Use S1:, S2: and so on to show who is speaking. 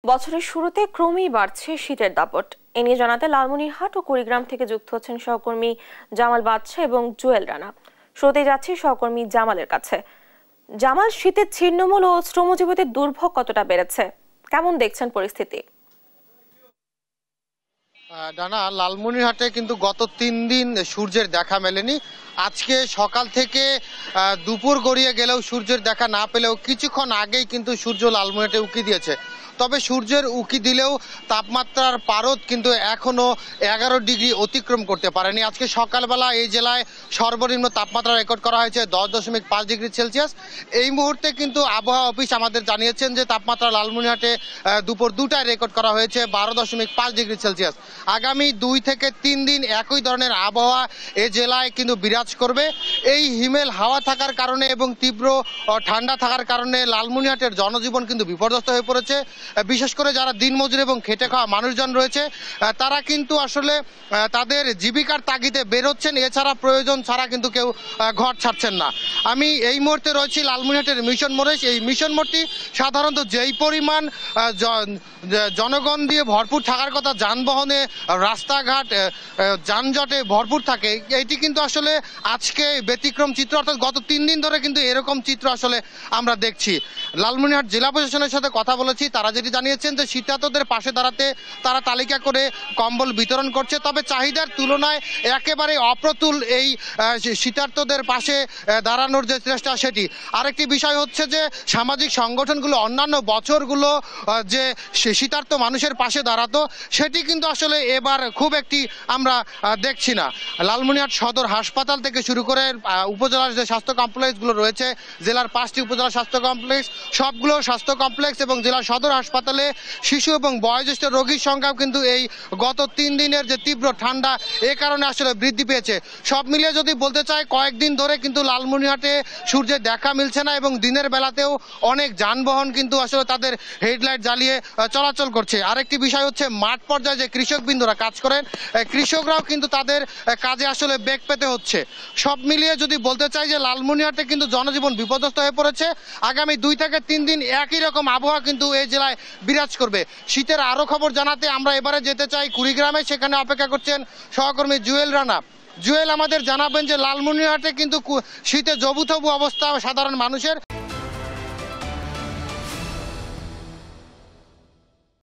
S1: বছরের শুরুতে ক্রমেই বাড়ছে শীতের দাপট। এ নিয়ে জানাতে লালমনিরহাট ও কুড়িগ্রাম থেকে যুক্ত হচ্ছেন সহকর্মী জামাল বাদশা এবং জুয়েল রানা। শুরুতেই যাচ্ছি সহকর্মী জামালের কাছে। জামাল, শীতের ছিন্নমূল ও শ্রমজীবীদের দুর্ভোগ কতটা বেড়েছে, কেমন দেখছেন পরিস্থিতি?
S2: ডানা, লালমনিরহাটে কিন্তু গত 3 দিন সূর্যের দেখা মেলেনি। আজকে সকাল থেকে দুপুর গড়িয়ে গেলেও সূর্যের দেখা না পেলেও কিছুক্ষণ আগেই কিন্তু সূর্য লালমনিরহাটে উঁকি দিয়েছে। তবে সূর্যের উঁকি দিলেও তাপমাত্রার পারদ কিন্তু এখনো 11 ডিগ্রি অতিক্রম করতে পারেনি। আজকে সকালবেলা এই জেলায় সর্বনিম্ন তাপমাত্রা রেকর্ড করা হয়েছে 10.5 ডিগ্রি সেলসিয়াস। এই মুহূর্তে কিন্তু আবহাওয়া অফিস আমাদের জানিয়েছেন যে তাপমাত্রা লালমনিরহাটে দুপুর 2টায় রেকর্ড করা হয়েছে 12.5 ডিগ্রি সেলসিয়াস। আগামী 2 থেকে 3 দিন একই ধরনের আবহাওয়া এ জেলায় কিন্তু বিরাজ করবে। এই হিমেল হাওয়া থাকার কারণে এবং তীব্র ঠান্ডা থাকার কারণে লালমনিরহাটের জনজীবন কিন্তু বিপর্যস্ত হয়ে পড়েছে। বিশেষ করে যারা দিনমজুর এবং খেটে খাওয়া মানুষজন রয়েছে তারা কিন্তু আসলে তাদের জীবিকার তাগিদে বেরোচ্ছেন, এছাড়া প্রয়োজন ছাড়া কিন্তু কেউ ঘর ছাড়ছেন না। আমি এই মুহূর্তে রয়েছি লালমনিরহাটের মিশন মোড়ে। এই মিশন মোড়টি সাধারণত যেই পরিমাণ জনগণ দিয়ে ভরপুর থাকার কথা, যানবাহনে রাস্তাঘাট যানজটে ভরপুর থাকে, এটি কিন্তু আসলে আজকে ব্যতিক্রম চিত্র। অর্থাৎ গত 3 দিন ধরে কিন্তু এরকম চিত্র আসলে আমরা দেখছি। লালমনিরহাট জেলা প্রশাসনের সাথে কথা বলেছি, তারা যেটি জানিয়েছেন যে শীতার্তদের পাশে দাঁড়াতে তারা তালিকা করে কম্বল বিতরণ করছে। তবে চাহিদার তুলনায় একেবারে অপ্রতুল এই শীতার্তদের পাশে দাঁড়ানোর যে চেষ্টা, সেটি। আরেকটি বিষয় হচ্ছে যে সামাজিক সংগঠনগুলো অন্যান্য বছরগুলো যে শীতার্ত মানুষের পাশে দাঁড়াতো, সেটি কিন্তু আসলে এবার খুব একটি আমরা দেখছি না। লালমনিরহাট সদর হাসপাতাল থেকে শুরু করে উপজেলার যে স্বাস্থ্য কমপ্লেক্সগুলো রয়েছে, জেলার 5টি উপজেলা স্বাস্থ্য কমপ্লেক্স, সবগুলো স্বাস্থ্য কমপ্লেক্স এবং জেলার সদর হাসপাতালে শিশু এবং বয়োজ্যেষ্ঠ রোগীর সংখ্যাও কিন্তু এই গত 3 দিনের যে তীব্র ঠান্ডা, এ কারণে আসলে বৃদ্ধি পেয়েছে। সব মিলিয়ে যদি বলতে চাই, কয়েকদিন ধরে কিন্তু লালমনিরহাটে সূর্যের দেখা মিলছে না এবং দিনের বেলাতেও অনেক যানবাহন কিন্তু আসলে তাদের হেডলাইট জ্বালিয়ে চলাচল করছে। আরেকটি বিষয় হচ্ছে মাঠ পর্যায়ে যে কৃষকবৃন্দরা কাজ করেন, কৃষকরাও কিন্তু তাদের কাজে আসলে বেগ পেতে হচ্ছে। সব মিলিয়ে যদি বলতে চাই যে লালমনিরহাটে কিন্তু জনজীবন বিপর্যস্ত হয়ে পড়েছে। আগামী 2 থেকে 3 দিন একই রকম আবহাওয়া কিন্তু এই জেলায় বিরাজ করবে। শীতের আরও খবর জানাতে আমরা এবারে যেতে চাই কুড়িগ্রামে। সেখানে অপেক্ষা করছেন সহকর্মী জুয়েল রানা। জুয়েল, আমাদের জানাবেন যে লালমনিরহাটে কিন্তু শীতে জবুথবু অবস্থা সাধারণ মানুষের,